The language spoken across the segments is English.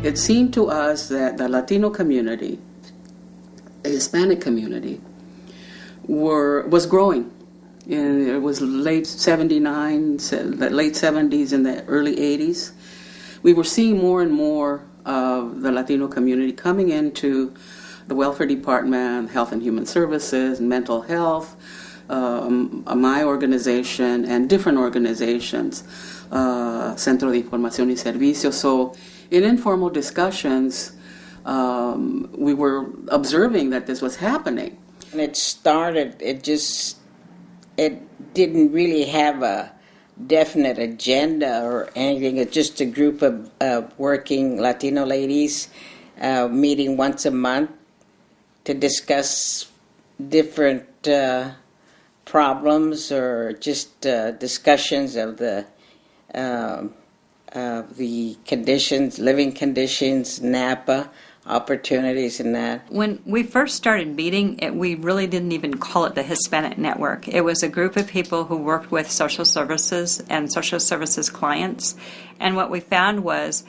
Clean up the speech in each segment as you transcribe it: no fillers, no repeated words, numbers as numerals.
it seemed to us that the Latino community, the Hispanic community, was growing. And it was late 79, the late 70s and the early 80s. We were seeing more and more of the Latino community coming into the welfare department, health and human services, mental health, my organization, and different organizations, Centro de Información y Servicios. So in informal discussions, we were observing that this was happening. When it started, it didn't really have a definite agenda or anything. It's just a group of working Latino ladies meeting once a month to discuss different problems or just discussions of the conditions, living conditions, Napa, opportunities and that. When we first started meeting, we really didn't even call it the Hispanic Network. It was a group of people who worked with social services and social services clients. And what we found was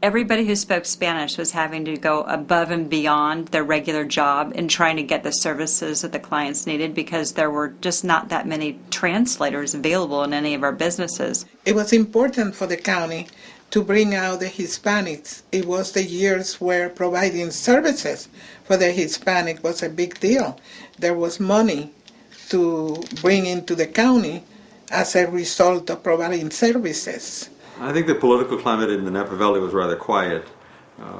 everybody who spoke Spanish was having to go above and beyond their regular job in trying to get the services that the clients needed because there were just not that many translators available in any of our businesses. It was important for the county to bring out the Hispanics. It was the years where providing services for the Hispanic was a big deal. There was money to bring into the county as a result of providing services. I think the political climate in the Napa Valley was rather quiet.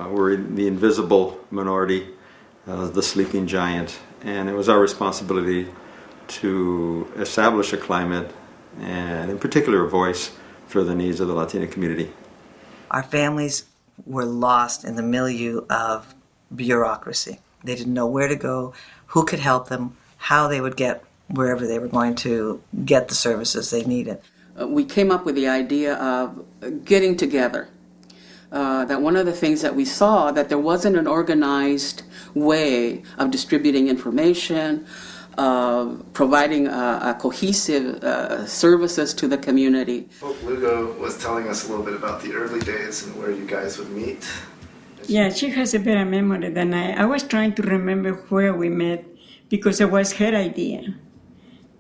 We're the invisible minority, the sleeping giant, and it was our responsibility to establish a climate and in particular a voice for the needs of the Latino community. Our families were lost in the milieu of bureaucracy. They didn't know where to go, who could help them, how they would get wherever they were going to get the services they needed. We came up with the idea of getting together. That one of the things that we saw, that there wasn't an organized way of distributing information, providing cohesive services to the community. Hope Lugo was telling us a little bit about the early days and where you guys would meet. Yeah, she has a better memory than I was trying to remember where we met because it was her idea.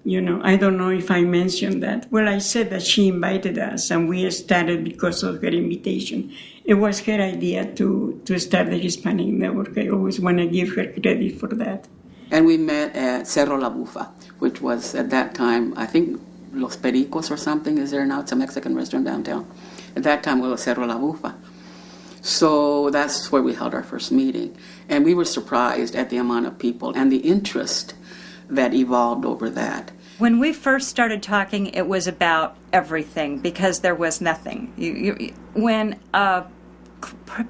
You know, I don't know if I mentioned that. Well, I said that she invited us and we started because of her invitation. It was her idea to start the Hispanic Network. I always want to give her credit for that. And we met at Cerro La Bufa, which was at that time, I think Los Pericos or something is there now. It's a Mexican restaurant downtown. At that time it was Cerro La Bufa. So that's where we held our first meeting. And we were surprised at the amount of people and the interest that evolved over that. When we first started talking, it was about everything because there was nothing. When a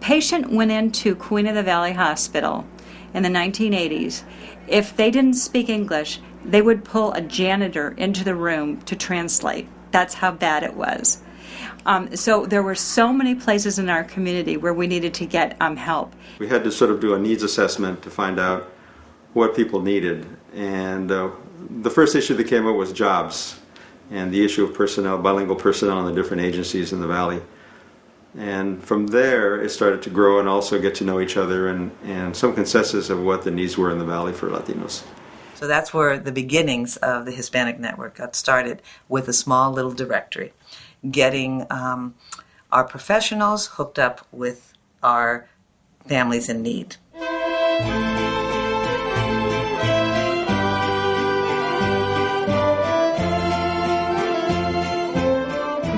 patient went into Queen of the Valley Hospital in the 1980s, if they didn't speak English, they would pull a janitor into the room to translate. That's how bad it was. So there were so many places in our community where we needed to get help. We had to sort of do a needs assessment to find out what people needed. And the first issue that came up was jobs and the issue of personnel, bilingual personnel in the different agencies in the valley. And from there, it started to grow and also get to know each other and some consensus of what the needs were in the valley for Latinos. So that's where the beginnings of the Hispanic Network got started, with a small little directory, getting our professionals hooked up with our families in need.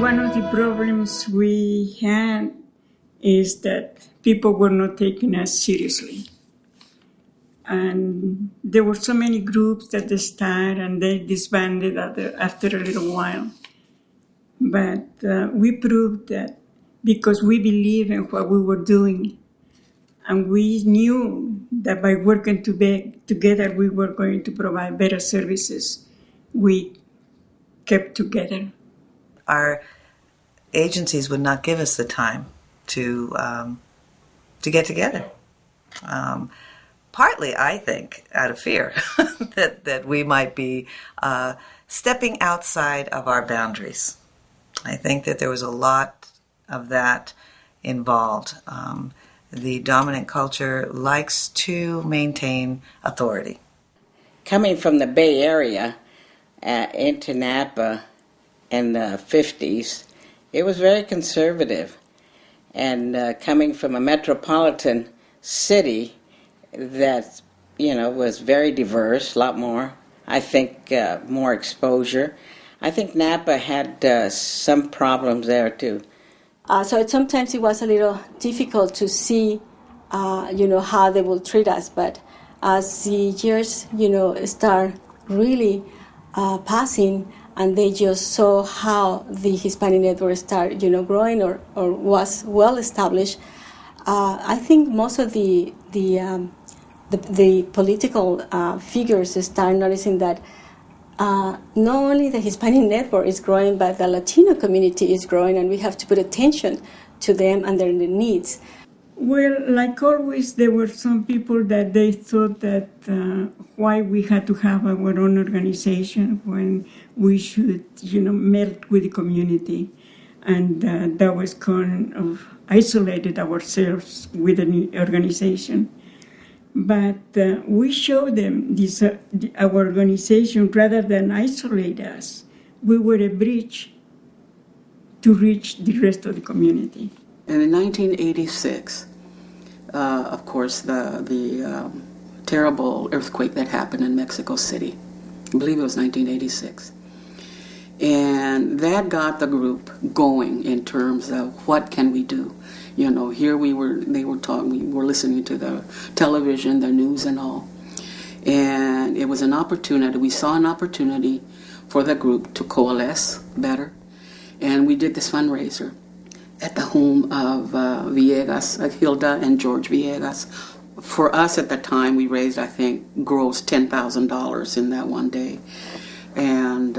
One of the problems we had is that people were not taking us seriously. And there were so many groups that they started and they disbanded after a little while. But we proved that because we believed in what we were doing, and we knew that by working together we were going to provide better services, we kept together. Our agencies would not give us the time to get together. Partly, I think, out of fear that we might be stepping outside of our boundaries. I think that there was a lot of that involved. The dominant culture likes to maintain authority. Coming from the Bay Area into Napa in the 50s, it was very conservative. And coming from a metropolitan city that, was very diverse, a lot more, I think more exposure. I think Napa had some problems there too. So sometimes it was a little difficult to see, how they will treat us. But as the years, start really passing, and they just saw how the Hispanic network started, growing or was well established. I think most of the political figures start noticing that not only the Hispanic network is growing, but the Latino community is growing, and we have to put attention to them and their needs. Well, like always, there were some people that they thought that why we had to have our own organization when we should, melt with the community. And that was kind of isolated ourselves with an organization. But we show them this, our organization, rather than isolate us. We were a bridge to reach the rest of the community. And in 1986, of course, the terrible earthquake that happened in Mexico City, I believe it was 1986. And that got the group going in terms of what can we do. Here they were talking, we were listening to the television, the news and all. And it was an opportunity, we saw an opportunity for the group to coalesce better. And we did this fundraiser at the home of Villegas, Hilda and George Villegas. For us at the time, we raised, I think, gross $10,000 in that one day. And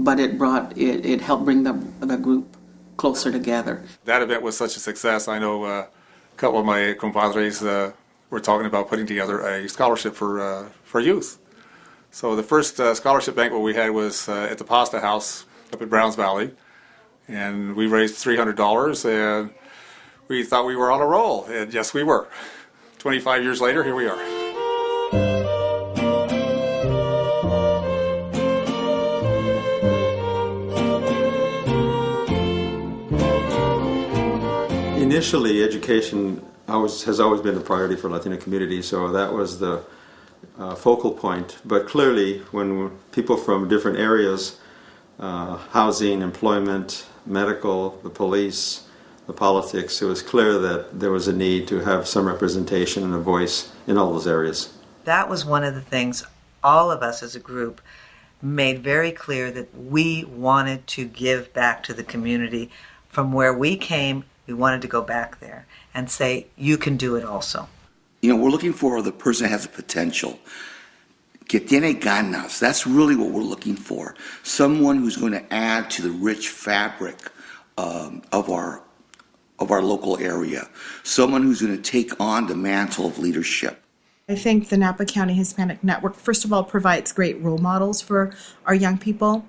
but it helped bring the group closer together. That event was such a success. I know a couple of my compadres were talking about putting together a scholarship for youth. So the first scholarship banquet we had was at the Pasta House up in Browns Valley, and we raised $300, and we thought we were on a roll, and yes, we were. 25 years later, here we are. Initially, education has always been a priority for Latino community, so that was the focal point. But clearly, when people from different areas, housing, employment, medical, the police, the politics, it was clear that there was a need to have some representation and a voice in all those areas. That was one of the things all of us as a group made very clear, that we wanted to give back to the community. From where we came, we wanted to go back there and say, you can do it also. We're looking for the person that has the potential. Que tiene ganas. That's really what we're looking for. Someone who's going to add to the rich fabric of our local area. Someone who's going to take on the mantle of leadership. I think the Napa County Hispanic Network, first of all, provides great role models for our young people.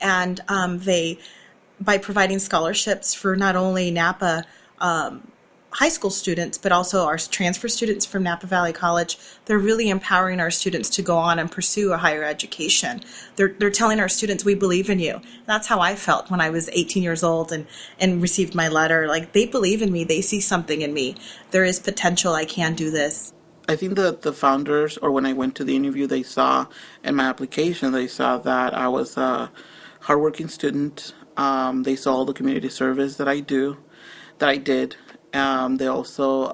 And by providing scholarships for not only Napa high school students, but also our transfer students from Napa Valley College, they're really empowering our students to go on and pursue a higher education. They're telling our students, we believe in you. That's how I felt when I was 18 years old and received my letter. Like, they believe in me. They see something in me. There is potential. I can do this. I think that the founders, or when I went to the interview, they saw in my application, they saw that I was a hardworking student. They saw all the community service that I did. They also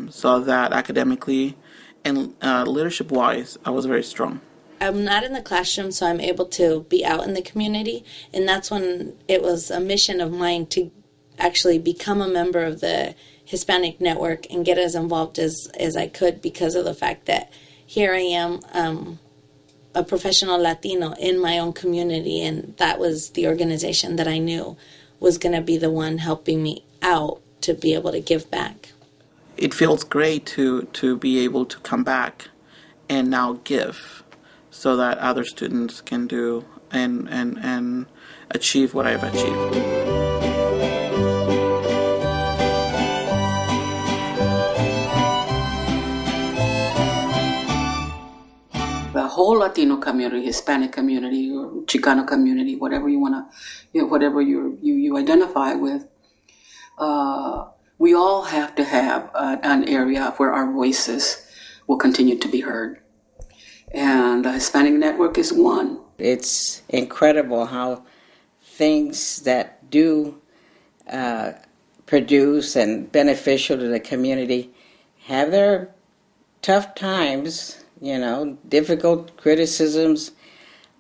saw that academically and leadership-wise, I was very strong. I'm not in the classroom, so I'm able to be out in the community, and that's when it was a mission of mine to actually become a member of the Hispanic Network and get as involved as I could, because of the fact that here I am, a professional Latino in my own community, and that was the organization that I knew was going to be the one helping me out to be able to give back. It feels great to be able to come back and now give, so that other students can do and achieve what I've achieved. whole Latino community, Hispanic community, or Chicano community, whatever you want to, whatever you identify with. We all have to have an area where our voices will continue to be heard. And the Hispanic Network is one. It's incredible how things that do produce and beneficial to the community have their tough times, difficult criticisms,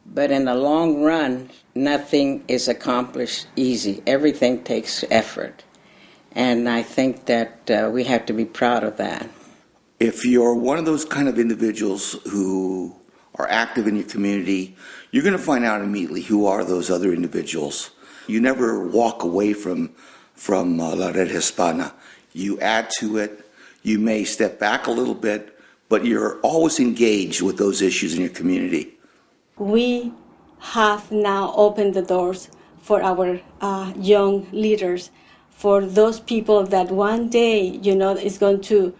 but in the long run, nothing is accomplished easy. Everything takes effort. And I think that we have to be proud of that. If you're one of those kind of individuals who are active in your community, you're going to find out immediately who are those other individuals. You never walk away from La Red Hispana. You add to it. You may step back a little bit, but you're always engaged with those issues in your community. We have now opened the doors for our young leaders, for those people that one day, is going to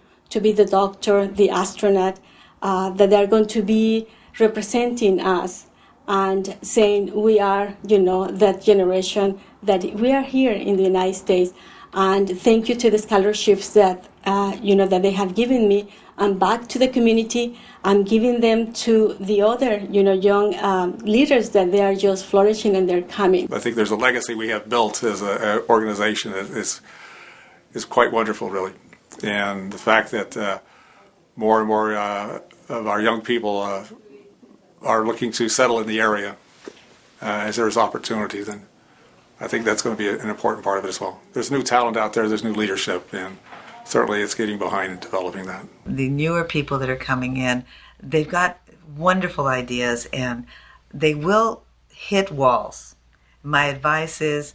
be the doctor, the astronaut, that they're going to be representing us and saying we are, that generation, that we are here in the United States. And thank you to the scholarships that, that they have given me. I'm back to the community. I'm giving them to the other, young leaders that they are just flourishing and they're coming. I think there's a legacy we have built as an organization that is quite wonderful, really. And the fact that more and more of our young people are looking to settle in the area as there's opportunity, then I think that's going to be an important part of it as well. There's new talent out there, there's new leadership, and certainly it's getting behind in developing that. The newer people that are coming in, they've got wonderful ideas and they will hit walls. My advice is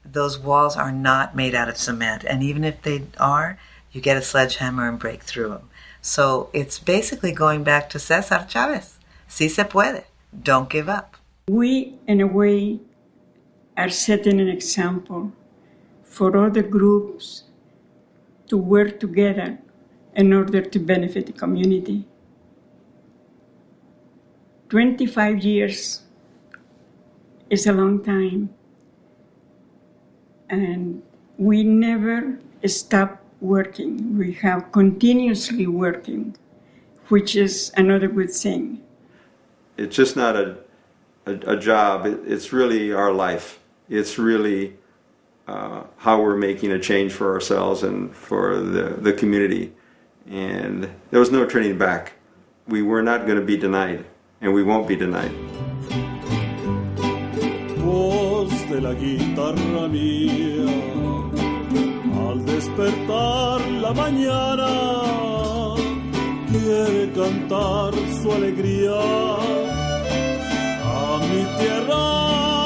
those walls are not made out of cement, and even if they are, you get a sledgehammer and break through them. So it's basically going back to Cesar Chavez. Si se puede. Don't give up. We, in a way, are setting an example for other groups to work together in order to benefit the community. 25 years is a long time, and we never stop working. We have continuously working, which is another good thing. It's just not a job, it's really our life. It's really how we're making a change for ourselves and for the community. And there was no turning back. We were not going to be denied, and we won't be denied. Voz de la guitarra mía, al despertar la mañana, quiere cantar su alegría a mi tierra.